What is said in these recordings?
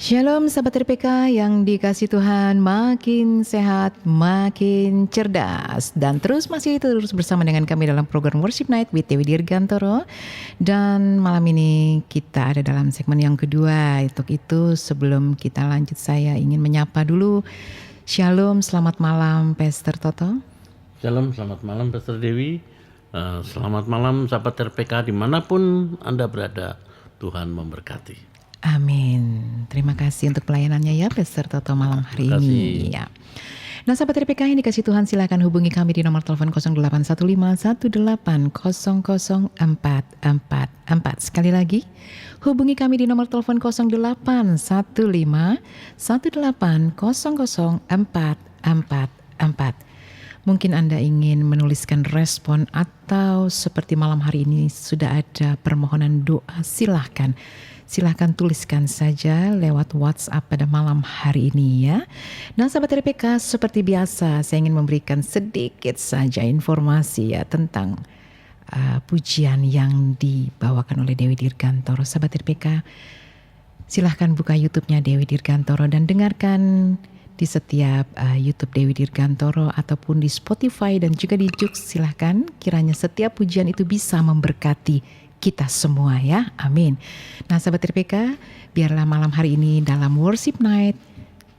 Shalom sahabat RPK yang dikasih Tuhan, makin sehat, makin cerdas, dan terus bersama dengan kami dalam program Worship Night with Dewi Dirgantoro. Dan malam ini kita ada dalam segmen yang kedua. Untuk itu sebelum kita lanjut, saya ingin menyapa dulu. Shalom, selamat malam Pastor Toto. Shalom, selamat malam Pastor Dewi. Selamat malam sahabat RPK dimanapun Anda berada. Tuhan memberkati. Amin. Terima kasih untuk pelayanannya ya Pastor Toto malam hari ini ya. Nah sahabat RPK yang dikasih Tuhan, silakan hubungi kami di nomor telepon 081518000444. Sekali lagi, hubungi kami di nomor telepon 081518000444. Mungkin Anda ingin menuliskan respon atau seperti malam hari ini sudah ada permohonan doa, silahkan tuliskan saja lewat WhatsApp pada malam hari ini ya. Nah sahabat RPK, seperti biasa saya ingin memberikan sedikit saja informasi ya tentang pujian yang dibawakan oleh Dewi Dirgantoro. Sahabat RPK, silahkan buka YouTube-nya Dewi Dirgantoro dan dengarkan di setiap YouTube Dewi Dirgantoro ataupun di Spotify dan juga di Joox. Silahkan, kiranya setiap pujian itu bisa memberkati kita semua ya, amin. Nah sahabat RPK, biarlah malam hari ini dalam Worship Night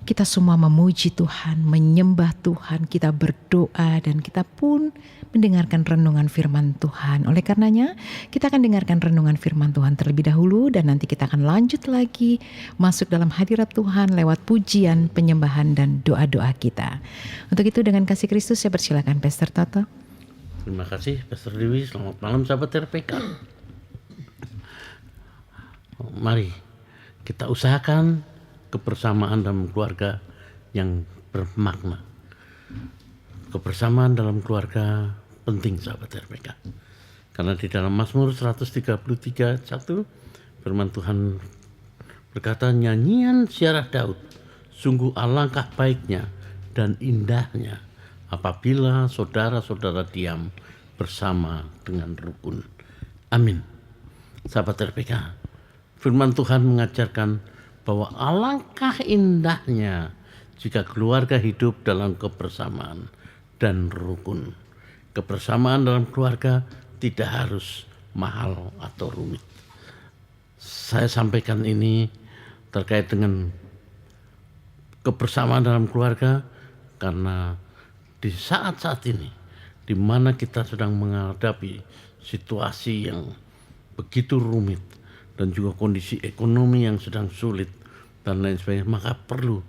kita semua memuji Tuhan, menyembah Tuhan, kita berdoa dan kita pun mendengarkan renungan firman Tuhan. Oleh karenanya kita akan dengarkan renungan firman Tuhan terlebih dahulu dan nanti kita akan lanjut lagi masuk dalam hadirat Tuhan lewat pujian, penyembahan dan doa-doa kita. Untuk itu dengan kasih Kristus saya persilakan Pastor Toto. Terima kasih Pastor Dewi. Selamat malam sahabat RPK. Mari kita usahakan kebersamaan dalam keluarga yang bermakna. Kebersamaan dalam keluarga penting sahabat RPK. Karena di dalam Mazmur 133:1 firman Tuhan berkata, nyanyian ziarah Daud, sungguh alangkah baiknya dan indahnya apabila saudara-saudara diam bersama dengan rukun. Amin. Sahabat RPK, firman Tuhan mengajarkan bahwa alangkah indahnya jika keluarga hidup dalam kebersamaan dan rukun. Kebersamaan dalam keluarga tidak harus mahal atau rumit. Saya sampaikan ini terkait dengan kebersamaan dalam keluarga karena di saat-saat ini di mana kita sedang menghadapi situasi yang begitu rumit dan juga kondisi ekonomi yang sedang sulit dan lain sebagainya, maka perlu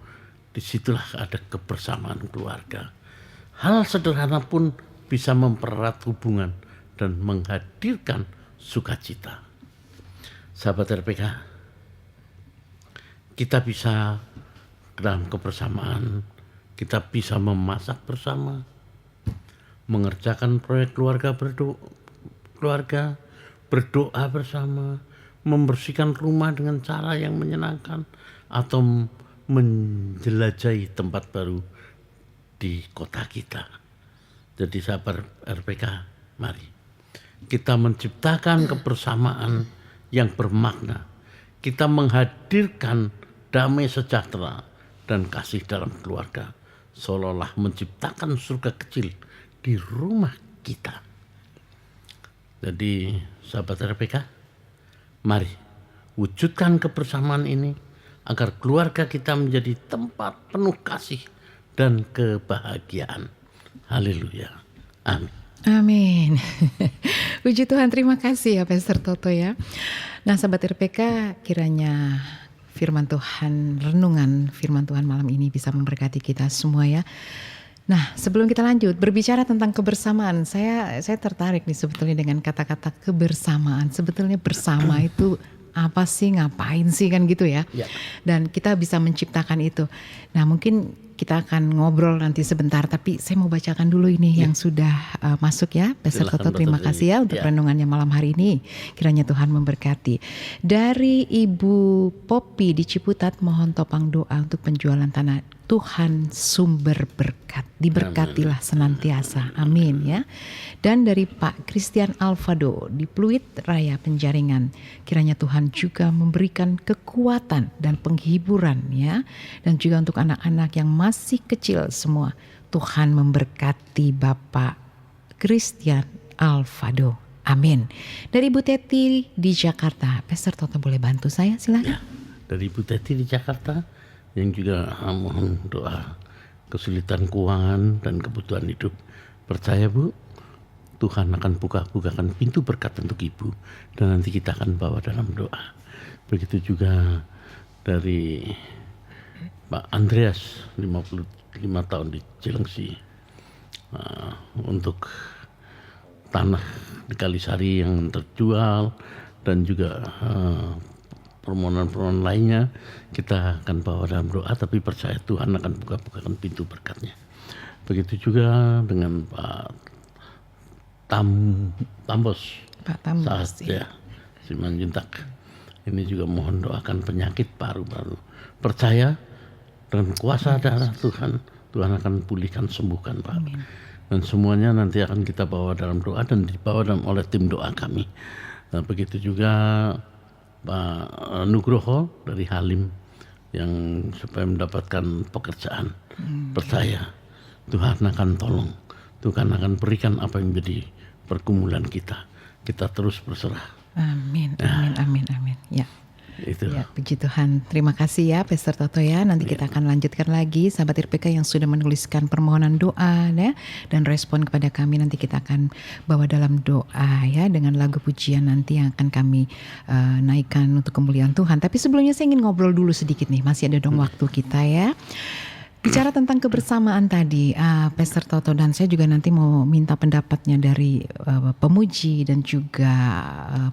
disitulah ada kebersamaan keluarga. Hal sederhana pun bisa mempererat hubungan dan menghadirkan sukacita. Sahabat RPK, kita bisa dalam kebersamaan, kita bisa memasak bersama, mengerjakan proyek keluarga, berdoa bersama, membersihkan rumah dengan cara yang menyenangkan, atau menjelajahi tempat baru di kota kita. Jadi sahabat RPK, mari kita menciptakan kebersamaan yang bermakna. Kita menghadirkan damai sejahtera dan kasih dalam keluarga, seolah-olah menciptakan surga kecil di rumah kita. Jadi sahabat RPK, mari wujudkan kebersamaan ini agar keluarga kita menjadi tempat penuh kasih dan kebahagiaan. Haleluya. Amin. Amin. Puji Tuhan, terima kasih ya Pastor Toto ya. Nah sahabat RPK, kiranya firman Tuhan, renungan firman Tuhan malam ini bisa memberkati kita semua ya. Nah sebelum kita lanjut berbicara tentang kebersamaan, saya tertarik nih sebetulnya dengan kata-kata kebersamaan. Sebetulnya bersama itu apa sih, ngapain sih kan gitu ya. Dan kita bisa menciptakan itu. Nah mungkin kita akan ngobrol nanti sebentar, tapi saya mau bacakan dulu ini yang sudah masuk ya. Pastor Toto, terima kasih ya untuk renungannya malam hari ini. Kiranya Tuhan memberkati. Dari Ibu Poppy di Ciputat, mohon topang doa untuk penjualan tanah Tuhan sumber berkat. Diberkatilah senantiasa. Amin ya. Dan dari Pak Christian Alvado di Pluit Raya Penjaringan, kiranya Tuhan juga memberikan kekuatan dan penghiburan ya. Dan juga untuk anak-anak yang masih kecil semua, Tuhan memberkati Bapak Christian Alvado. Amin. Dari Bu Teti di Jakarta, Pastor Toto boleh bantu saya silakan. Ya, dari Bu Teti di Jakarta yang juga mohon doa kesulitan keuangan dan kebutuhan hidup. Percaya Bu, Tuhan akan bukakan pintu berkat untuk Ibu dan nanti kita akan bawa dalam doa. Begitu juga dari Pak Andreas 55 tahun di Cilengsi untuk tanah di Kalisari yang terjual dan juga permohonan-permohonan lainnya kita akan bawa dalam doa, tapi percaya Tuhan akan bukakan pintu berkatnya. Begitu juga dengan Pak Tambos, Pak Tambos saat ya Simanjuntak. Ini juga mohon doakan penyakit paru-paru. Percaya dengan kuasa darah Tuhan, Tuhan akan pulihkan, sembuhkan Pak. Amin. Dan semuanya nanti akan kita bawa dalam doa dan dibawa oleh tim doa kami. Nah, begitu juga Pak Nugroho dari Halim yang supaya mendapatkan pekerjaan. Percaya Tuhan akan tolong, Tuhan akan berikan apa yang menjadi pergumulan kita. Kita terus berserah. Amin, amin, amin, amin. Ya. Itu. Ya, puji Tuhan. Terima kasih ya Pastor Toto ya. Nanti kita akan lanjutkan lagi sahabat RPK yang sudah menuliskan permohonan doa ya, dan respon kepada kami nanti kita akan bawa dalam doa ya dengan lagu pujian nanti yang akan kami naikkan untuk kemuliaan Tuhan. Tapi sebelumnya saya ingin ngobrol dulu sedikit nih. Masih ada dong waktu kita ya. Bicara tentang kebersamaan tadi, Pastor Toto, dan saya juga nanti mau minta pendapatnya dari pemuji dan juga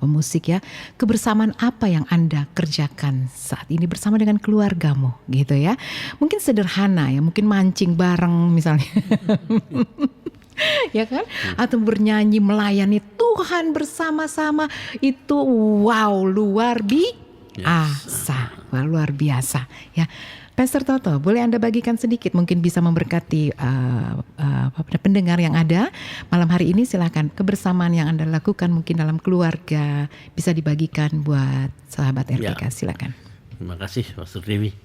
pemusik ya. Kebersamaan apa yang Anda kerjakan saat ini bersama dengan keluargamu gitu ya. Mungkin sederhana ya, mungkin mancing bareng misalnya. Ya kan? Atau bernyanyi melayani Tuhan bersama-sama, itu wow luar biasa. Wah, luar biasa ya. Pastor Toto, boleh Anda bagikan sedikit, mungkin bisa memberkati pendengar yang ada malam hari ini. Silakan, kebersamaan yang Anda lakukan mungkin dalam keluarga bisa dibagikan buat sahabat RPK. Silakan. Terima kasih Pastor Dewi.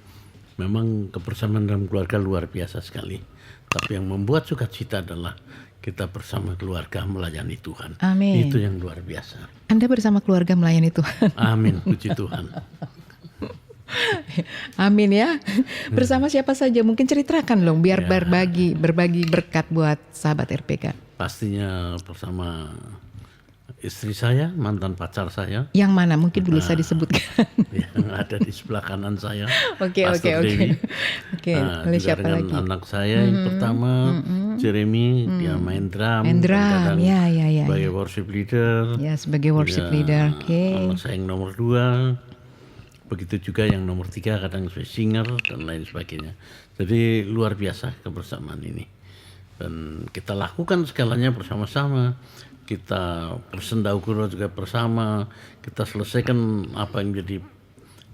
Memang kebersamaan dalam keluarga luar biasa sekali. Tapi yang membuat sukacita adalah kita bersama keluarga melayani Tuhan. Amin. Itu yang luar biasa. Anda bersama keluarga melayani Tuhan. Amin, puji Tuhan. Amin ya. Bersama siapa saja? Mungkin ceritakan dong biar berbagi berkat buat sahabat RPK. Pastinya bersama istri saya, mantan pacar saya. Yang mana? Mungkin boleh saya disebutkan. Yang ada di sebelah kanan saya. Oke. Boleh siapa lagi? Anak saya yang pertama, Jeremy, dia main drum. Ya. Sebagai worship leader. Ya, sebagai worship leader. Oke. Anak saya yang nomor 2. Begitu juga yang nomor 3 kadang sebagai singer dan lain sebagainya. Jadi luar biasa kebersamaan ini. Dan kita lakukan segalanya bersama-sama. Kita bersendaukuro juga bersama. Kita selesaikan apa yang jadi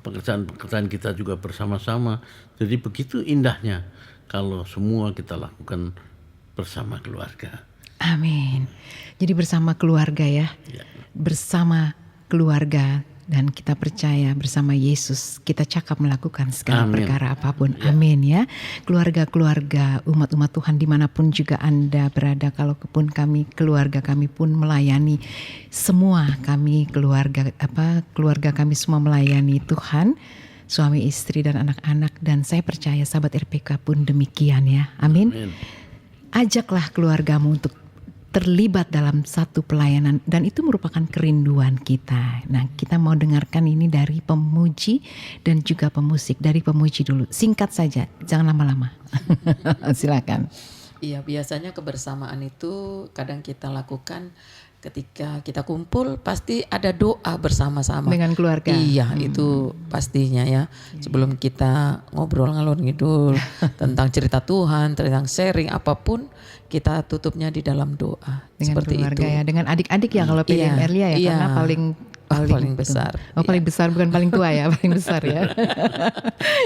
pekerjaan-pekerjaan kita juga bersama-sama. Jadi begitu indahnya kalau semua kita lakukan bersama keluarga. Amin. Jadi bersama keluarga ya. Bersama keluarga. Dan kita percaya bersama Yesus kita cakap melakukan segala perkara apapun. Amin ya. Keluarga-keluarga umat-umat Tuhan dimanapun juga Anda berada. Kalaupun kami keluarga kami pun melayani. Semua kami keluarga kami semua melayani Tuhan. Suami, istri dan anak-anak. Dan saya percaya sahabat RPK pun demikian ya. Amin. Ajaklah keluargamu untuk terlibat dalam satu pelayanan dan itu merupakan kerinduan kita. Nah, kita mau dengarkan ini dari pemuji dan juga pemusik. Dari pemuji dulu, singkat saja, jangan lama-lama. Silakan. Iya, biasanya kebersamaan itu kadang kita lakukan ketika kita kumpul pasti ada doa bersama-sama Dengan keluarga. Iya, itu pastinya ya. Sebelum kita ngobrol ngalor ngidul tentang cerita Tuhan, tentang sharing apapun, kita tutupnya di dalam doa. Dengan Seperti keluarga itu. ya, dengan adik-adik ya kalau PDM Iya, Erlia ya, iya. karena paling besar. Oh, paling besar, bukan paling tua ya, paling besar ya.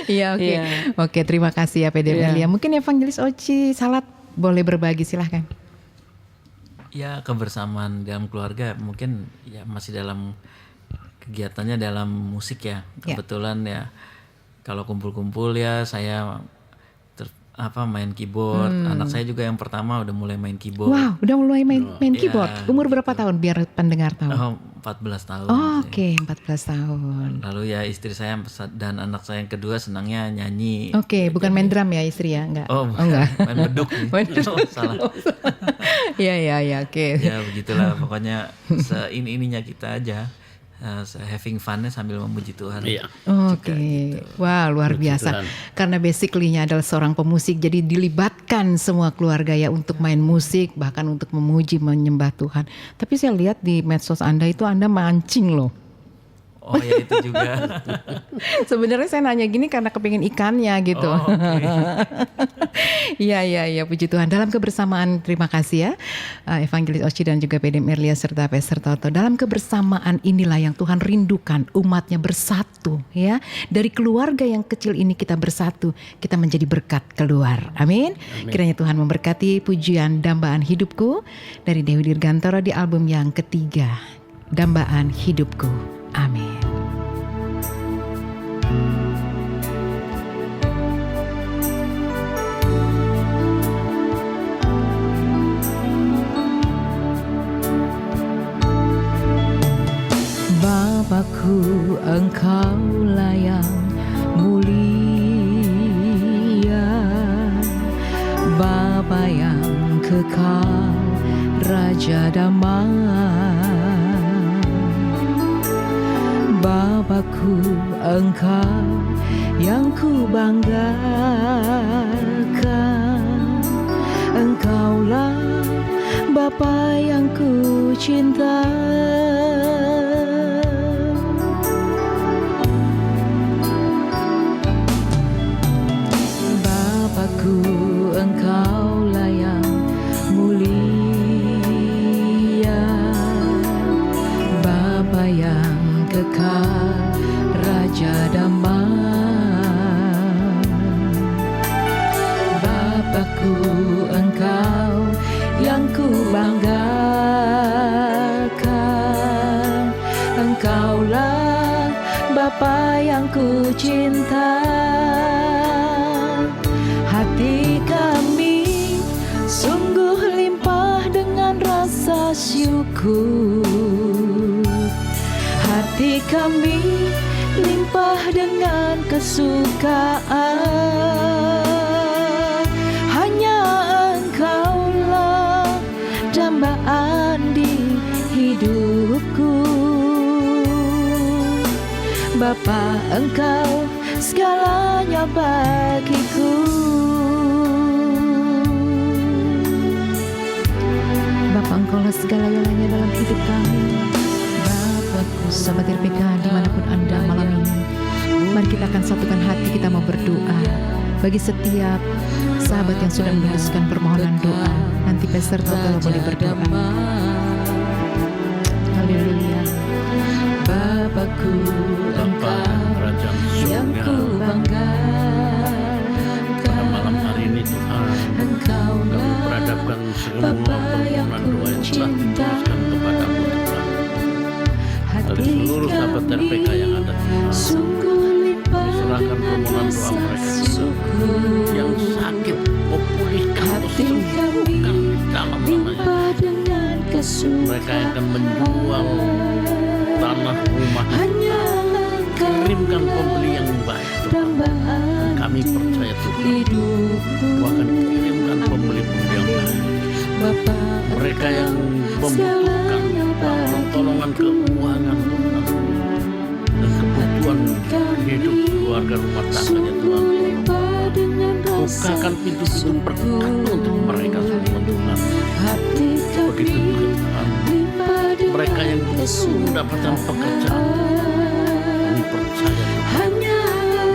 Iya, oke. Iya. Oke, terima kasih ya PDM Iya. Erlia. Mungkin Evangelis Oci Salat boleh berbagi, silahkan. Ya, kebersamaan dalam keluarga mungkin ya masih dalam kegiatannya dalam musik ya. Kebetulan ya kalau kumpul-kumpul ya saya main keyboard. Anak saya juga yang pertama udah mulai main keyboard. Wow, udah mulai main keyboard. Iya, Umur berapa tahun biar pendengar tahu? Oh, 14 tahun. Oh, sih. oke, 14 tahun. Lalu ya istri saya dan anak saya yang kedua senangnya nyanyi. Oke, bukan main drum ya istri ya? Enggak. Oh, enggak. main beduk nih. Main beduk. Oh, salah. Iya, oke. Ya begitulah pokoknya ini-ininya kita aja. Having fun-nya sambil memuji Tuhan. Iya. Oke, wah luar biasa. Tuhan. Karena basically-nya adalah seorang pemusik, jadi dilibatkan semua keluarga ya untuk main musik, bahkan untuk memuji, menyembah Tuhan. Tapi saya lihat di medsos Anda itu Anda mancing loh. Oh ya itu juga. Sebenarnya saya nanya gini karena kepingin ikannya gitu. Oh, oke. Iya, puji Tuhan. Dalam kebersamaan, terima kasih ya Evangelis Oci dan juga PDM Erlia serta Pastor Toto. Dalam kebersamaan inilah yang Tuhan rindukan, umatnya bersatu ya. Dari keluarga yang kecil ini kita bersatu, kita menjadi berkat keluar. Amin. Kiranya Tuhan memberkati pujian Dambaan Hidupku dari Dewi Dirgantoro di album yang ketiga, Dambaan Hidupku. Amin. Bapakku, Engkaulah yang mulia, Bapa yang kekal, Raja damai. Bapakku, Engkau yang ku banggakan, Engkaulah Bapa yang ku cinta. Bapakku, Engkaulah yang mulia, Bapa yang kekal, Raja damai. Bapakku, Engkau yang ku banggakan, Engkaulah Bapa yang ku cinta. Hati kami sungguh limpah dengan rasa syukur, hati kami limpah dengan kesukaan. Hanya Engkaulah dambaan di hidupku, Bapa, Engkau segalanya bagiku. Bapa, Engkaulah segala-galanya dalam hidup kami. Bapakku, sahabat RPK dimanapun Anda malam ini, mari kita akan satukan hati, kita mau berdoa bagi setiap sahabat yang sudah menuliskan permohonan doa. Nanti Pastor Toto boleh berdoa. Haleluya. Bapakku, Bapa Kerajaan yang Surga, ku banggakan, pada malam hari ini Tuhan, kami Engkaulah beradabkan semua Bapa yang permohonan ku doa yang telah cinta. dituliskan kepadamu Tuhan. Dari seluruh sahabat RPK yang ada Tuhan, sungguh limpah serahkan dengan permohonan doa rasa mereka Tuhan. syukur. Yang sakit, kau pulihkan, kau Hati sembuhkan kami di dalam nama Yesus. limpah dengan kesukaan. Mereka yang akan menjual tanah rumah, Hanya kirimkan pembeli yang baik Tuhan. dambaan Kami percaya Tuhan, hidupku, Kau akan kirimkan pembeli-pembeli yang baik. Bapa, Mereka yang membutuhkan pertolongan keuangan Tuhan, dan kebutuhan hidup keluarga rumah tangganya Tuhan. limpah dengan rasa Bukakan pintu-pintu berkat untuk mereka semua Tuhan. hati Begitu kami juga Tuhan, limpah mereka yang belum mendapatkan pekerjaan. Kami percaya Tuhan,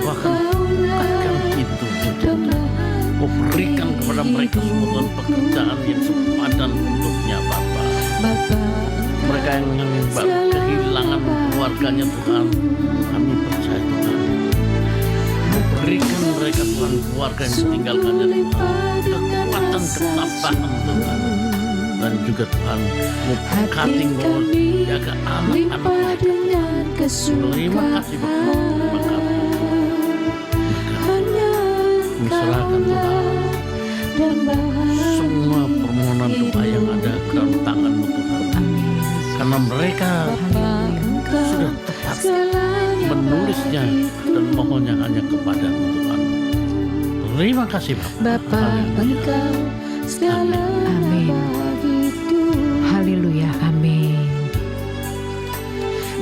Kau akan bukakan pintu-pintu. Kau berikan kepada mereka semua pekerjaan yang sepadan untuknya Bapa. Mereka yang kehilangan keluarganya Tuhan, kami percaya Tuhan, Kau berikan mereka Tuhan keluarga yang ditinggalkannya Tuhan, kekuatan ketabahan Tuhan. Dan juga Tuhan memberkati jaga anak-anak mereka. Terima kasih Bapak. Serahkan Tuhan semua permohonan doa yang ada ke dalam tangan-Mu Tuhan. Karena mereka sudah tepat menulisnya dan mohonnya hanya kepada-Mu Tuhan. Terima kasih Bapak. Engkau segala amin. Haleluya, amin.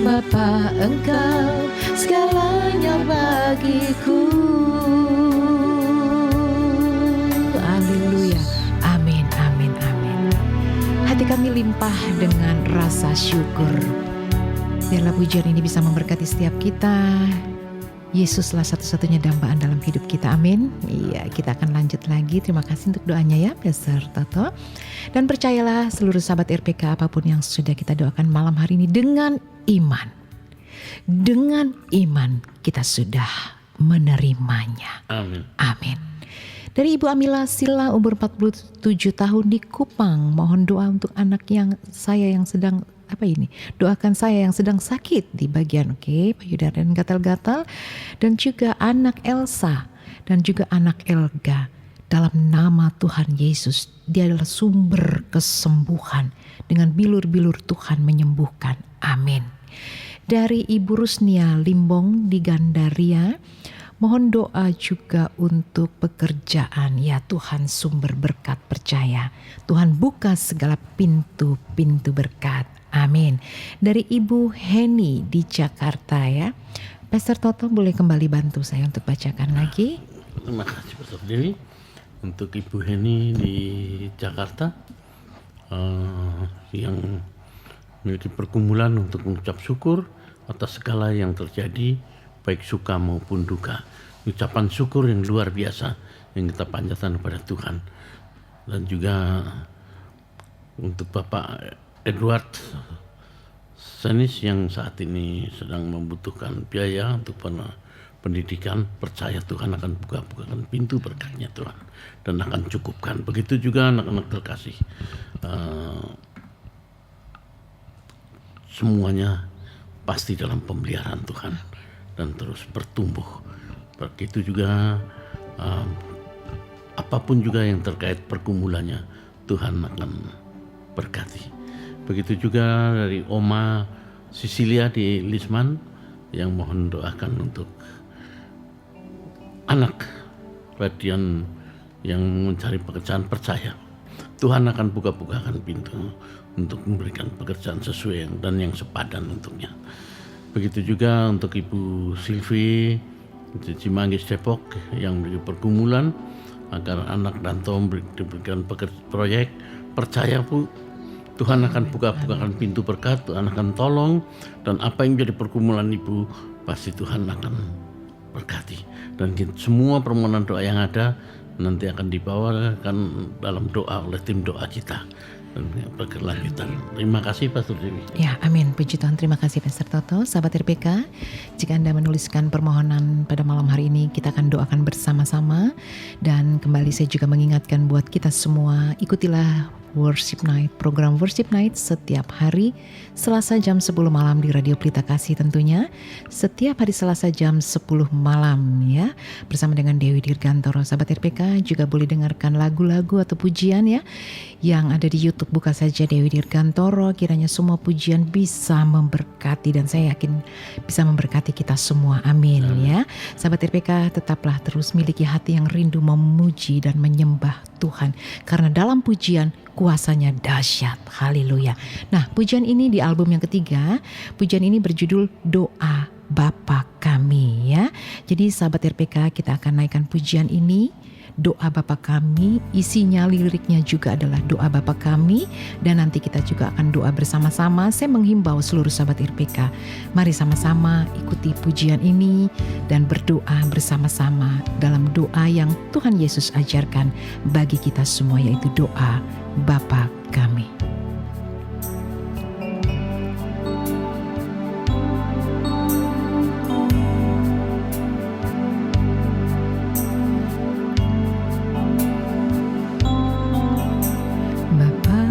Bapa, Engkau segalanya bagiku. Haleluya, amin, amin, amin. Hati kami limpah dengan rasa syukur. Biarlah pujian ini bisa memberkati setiap kita. Yesuslah satu-satunya dambaan dalam hidup kita, amin. Iya, kita akan lanjut lagi. Terima kasih untuk doanya ya, Pastor Toto. Dan percayalah seluruh sahabat RPK, apapun yang sudah kita doakan malam hari ini dengan iman. Dengan iman kita sudah menerimanya. Amin. Amin. Dari Ibu Amila Sila, umur 47 tahun di Kupang, mohon doa untuk anak saya yang sedang doakan saya yang sedang sakit di bagian payudara dan gatal-gatal, dan juga anak Elsa dan juga anak Elga. Dalam nama Tuhan Yesus, Dia adalah sumber kesembuhan. Dengan bilur-bilur Tuhan menyembuhkan. Amin. Dari Ibu Rusnia Limbong di Gandaria, mohon doa juga untuk pekerjaan. Ya Tuhan, sumber berkat, percaya Tuhan buka segala pintu-pintu berkat. Amin. Dari Ibu Heni di Jakarta ya. Pastor Toto boleh kembali bantu saya untuk bacakan lagi. Terima kasih Pastor Dewi. Untuk Ibu Heni di Jakarta yang memiliki pergumulan untuk mengucap syukur atas segala yang terjadi, baik suka maupun duka. Ucapan syukur yang luar biasa yang kita panjatkan kepada Tuhan. Dan juga untuk Bapak Edward Senis yang saat ini sedang membutuhkan biaya untuk pendidikan, percaya Tuhan akan bukakan pintu berkatnya Tuhan dan akan cukupkan. Begitu juga anak-anak terkasih, semuanya pasti dalam pemeliharaan Tuhan dan terus bertumbuh. Begitu juga apapun juga yang terkait pergumulannya, Tuhan akan berkati. Begitu juga dari Oma Sisilia di Lisman yang mohon doakan untuk anak Radian yang mencari pekerjaan, percaya Tuhan akan bukakan pintu untuk memberikan pekerjaan sesuai dan yang sepadan untuknya. Begitu juga untuk Ibu Silvi di Cimanggis Depok yang memiliki pergumulan agar anak dan Tom diberikan proyek, percaya Bu, Tuhan akan bukakan pintu berkat, Tuhan akan tolong, dan apa yang menjadi pergumulan Ibu pasti Tuhan akan berkati. Dan semua permohonan doa yang ada nanti akan dibawakan dalam doa oleh tim doa kita dan berkelanjutan. Terima kasih Pastor Dewi. Ya, amin. Puji Tuhan. Terima kasih Pastor Toto. Sahabat RPK, jika Anda menuliskan permohonan pada malam hari ini, kita akan doakan bersama-sama. Dan kembali saya juga mengingatkan buat kita semua, ikutilah Worship Night, program Worship Night setiap hari Selasa jam 10 malam di Radio Pelita Kasih tentunya. Setiap hari Selasa jam 10 malam ya, bersama dengan Dewi Dirgantoro. Sahabat RPK juga boleh dengarkan lagu-lagu atau pujian ya yang ada di YouTube. Buka saja Dewi Dirgantoro, kiranya semua pujian bisa memberkati dan saya yakin bisa memberkati kita semua. Amin ya. Sahabat RPK, tetaplah terus miliki hati yang rindu memuji dan menyembah Tuhan, karena dalam pujian kuasanya dahsyat. Haleluya. Nah, pujian ini di album yang ketiga. Pujian ini berjudul Doa Bapa Kami ya. Jadi sahabat RPK, kita akan naikkan pujian ini doa Bapa kami, isinya liriknya juga adalah doa Bapa kami, dan nanti kita juga akan doa bersama-sama. Saya menghimbau seluruh sahabat RPK, mari sama-sama ikuti pujian ini dan berdoa bersama-sama dalam doa yang Tuhan Yesus ajarkan bagi kita semua, yaitu doa Bapa kami. Bapa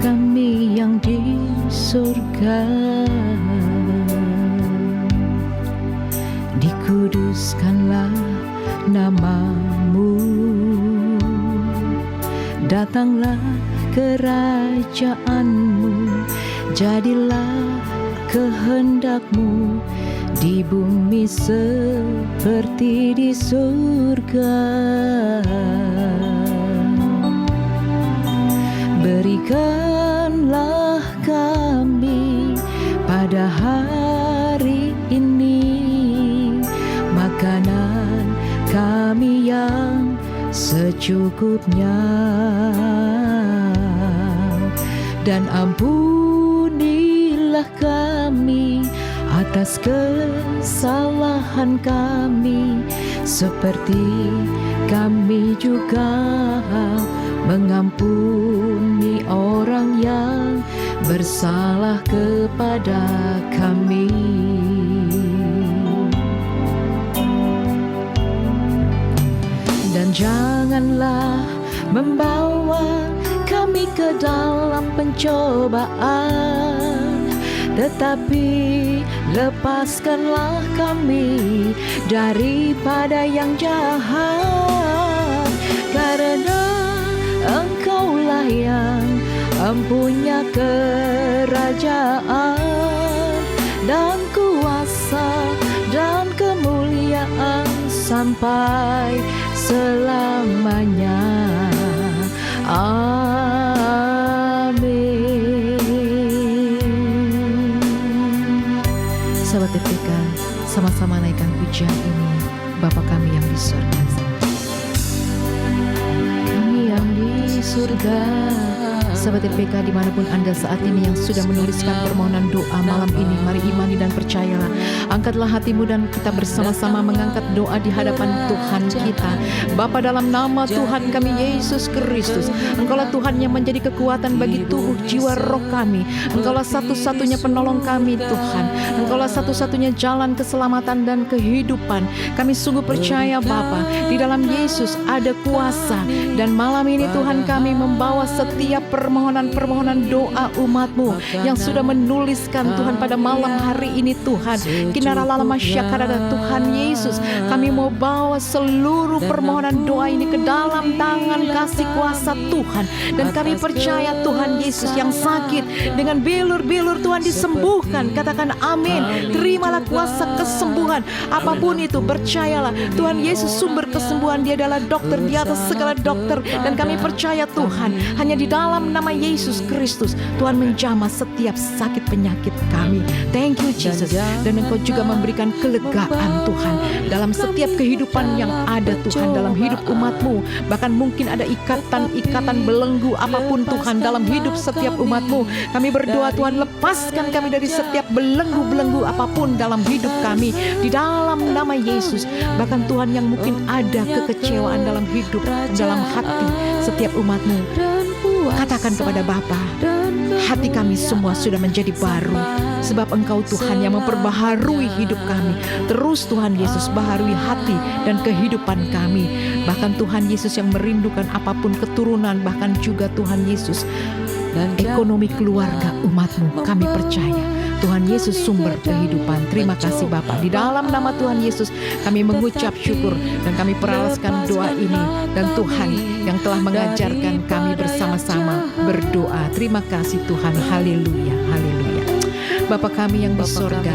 kami yang di surga, dikuduskanlah nama-Mu, datanglah kerajaan-Mu, jadilah kehendak-Mu di bumi seperti di surga. Berikanlah kami pada hari ini makanan kami yang secukupnya, dan ampunilah kami atas kesalahan kami, seperti kami juga mengampuni orang yang bersalah kepada kami. Dan janganlah membawa kami ke dalam pencobaan, tetapi lepaskanlah kami daripada yang jahat, karena Engkaulah yang mempunyai kerajaan dan kuasa dan kemuliaan sampai selamanya. Amin. Sahabat RPK, sama-sama naikkan pujian ini, Bapa kami yang di surga. Kami yang di surga. Sahabat RPK dimanapun Anda saat ini yang sudah menuliskan permohonan doa malam ini, mari imani dan percayalah. Angkatlah hatimu dan kita bersama-sama mengangkat doa di hadapan Tuhan kita. Bapa, dalam nama Tuhan kami Yesus Kristus, Engkaulah Tuhan yang menjadi kekuatan bagi tubuh, jiwa, roh kami. Engkaulah satu-satunya penolong kami Tuhan. Engkaulah satu-satunya jalan keselamatan dan kehidupan. Kami sungguh percaya Bapa, di dalam Yesus ada kuasa. Dan malam ini Tuhan kami membawa setiap permohonan doa umat-Mu yang sudah menuliskan Tuhan pada malam hari ini Tuhan. Kinaralala syakarada Tuhan Yesus, kami mau bawa seluruh permohonan doa ini ke dalam tangan kasih kuasa Tuhan. Dan kami percaya Tuhan Yesus yang sakit dengan bilur-bilur Tuhan disembuhkan. Katakan amin. Terimalah kuasa kesembuhan apapun itu, percayalah Tuhan Yesus sumber kesembuhan. Dia adalah dokter di atas segala dokter. Dan kami percaya Tuhan, hanya di dalam nama Yesus Kristus Tuhan menjamah setiap sakit penyakit kami. Thank you Jesus. Dan Engkau juga memberikan kelegaan Tuhan dalam setiap kehidupan yang ada Tuhan dalam hidup umat-Mu. Bahkan mungkin ada ikatan-ikatan belenggu apapun Tuhan dalam hidup setiap umat-Mu. Kami berdoa Tuhan, lepaskan kami dari setiap belenggu-belenggu apapun dalam hidup kami di dalam nama Yesus. Bahkan Tuhan yang mungkin ada kekecewaan dalam hidup, dalam hati setiap umat-Mu, katakan kepada Bapa, hati kami semua sudah menjadi baru, sebab Engkau Tuhan yang memperbaharui hidup kami. Terus Tuhan Yesus baharui hati dan kehidupan kami. Bahkan Tuhan Yesus yang merindukan apapun keturunan, bahkan juga Tuhan Yesus dan ekonomi keluarga umat-Mu. Kami percaya Tuhan Yesus sumber kehidupan. Terima kasih Bapa. Di dalam nama Tuhan Yesus kami mengucap syukur dan kami peralaskan doa ini. Dan Tuhan yang telah mengajarkan kami bersama-sama berdoa. Terima kasih Tuhan. Haleluya, haleluya. Bapa kami yang di surga,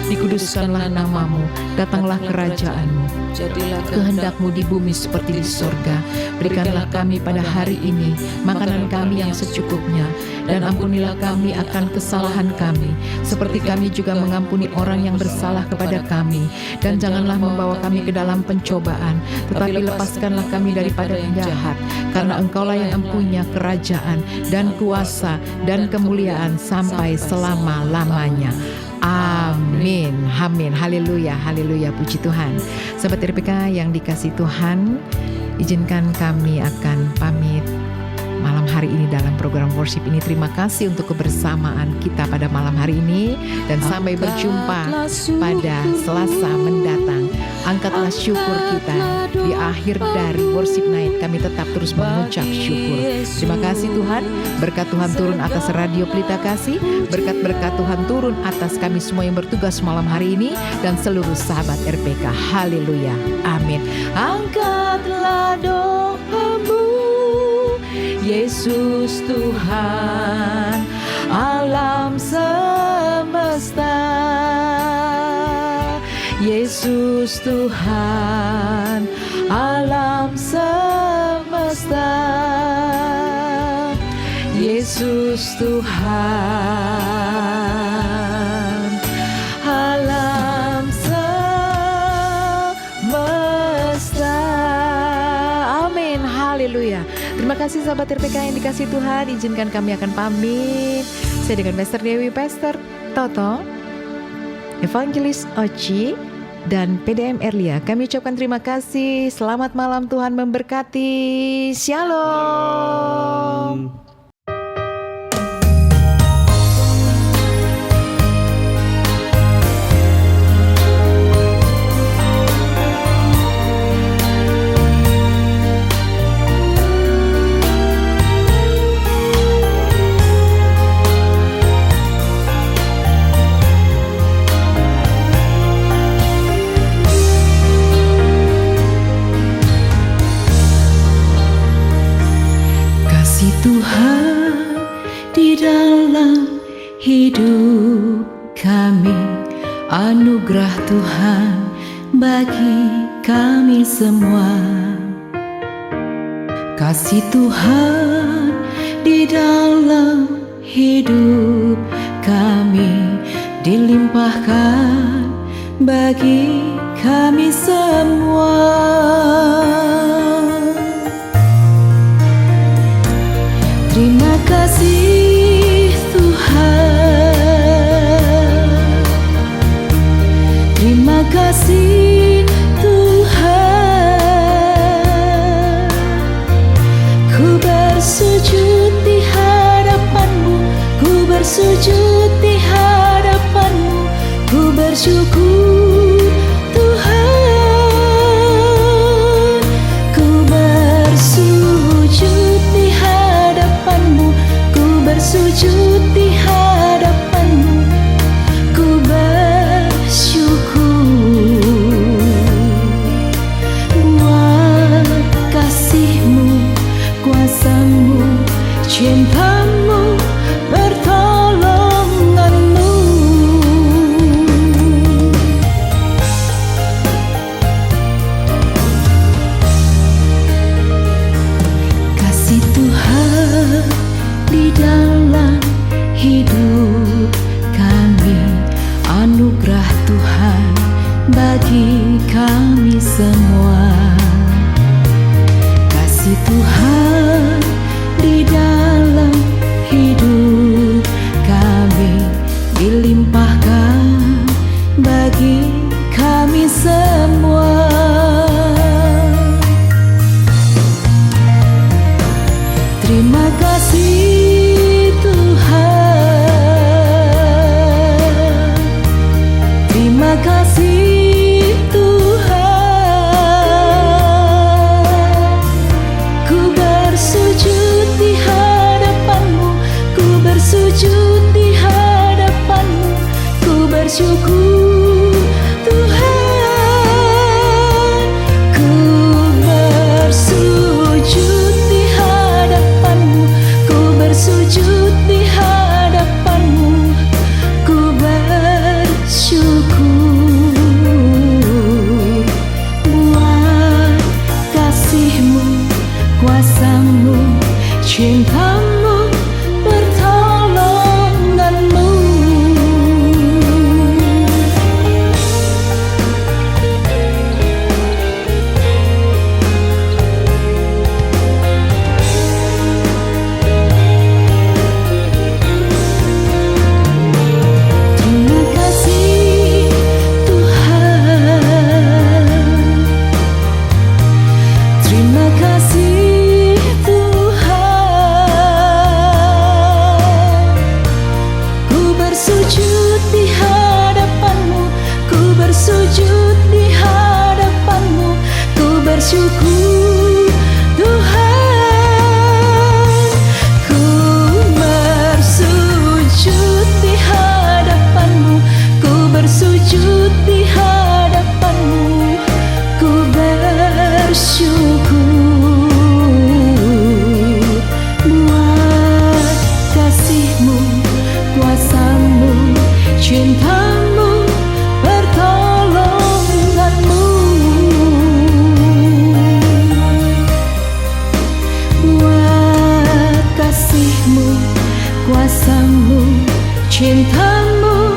dikuduskanlah nama-Mu, datanglah kerajaan-Mu, Jadilah kehendak-Mu di bumi seperti di sorga. Berikanlah kami pada hari ini makanan kami yang secukupnya, dan ampunilah kami akan kesalahan kami, seperti kami juga mengampuni orang yang bersalah kepada kami. Dan janganlah membawa kami ke dalam pencobaan, tetapi lepaskanlah kami daripada yang jahat. Karena Engkaulah yang mempunyai kerajaan dan kuasa dan kemuliaan sampai selama-lamanya. Amin, amin, haleluya, haleluya, puji Tuhan. Sahabat RPK yang dikasih Tuhan, izinkan kami akan pamit malam hari ini dalam program worship ini. Terima kasih untuk kebersamaan kita pada malam hari ini, dan sampai berjumpa pada Selasa mendatang. Angkatlah syukur kita di akhir dari worship night. Kami tetap terus mengucap syukur. Terima kasih Tuhan. Berkat Tuhan turun atas Radio Pelita Kasih. Berkat-berkat Tuhan turun atas kami semua yang bertugas malam hari ini, dan seluruh sahabat RPK. Haleluya, amin. Angkatlah doamu, Yesus Tuhan alam semesta. Yesus Tuhan alam semesta. Yesus Tuhan alam semesta. Amin, haleluya. Terima kasih sahabat RPK yang dikasih Tuhan. Izinkan kami akan pamit. Saya dengan Pastor Dewi, Pastor Toto, Evangelis Oci, dan PDM Erlia. Kami ucapkan terima kasih. Selamat malam, Tuhan memberkati. Shalom. Tuhan di dalam hidup kami, anugerah Tuhan bagi kami semua. Kasih Tuhan di dalam hidup kami dilimpahkan bagi kami semua. Terima kasih Tuhan, terima kasih Tuhan. Ku bersujud di hadapan-Mu, ku bersujud di hadapan-Mu, ku bersyukur Tuhan. Ku bersujud di hadapan-Mu, ku bersujud di hadapan-Mu, ku bersyukur buat kasih-Mu, kuasa-Mu, cinta-Mu, pertolongan-Mu. bersyukur Tuhan, ku bersujud di hadapanmu, ku bersujud di hadapanmu, ku bersyukur buat kasihmu, kuasamu, cintamu, pertolonganmu, buat kasihmu, kuasamu, cintamu,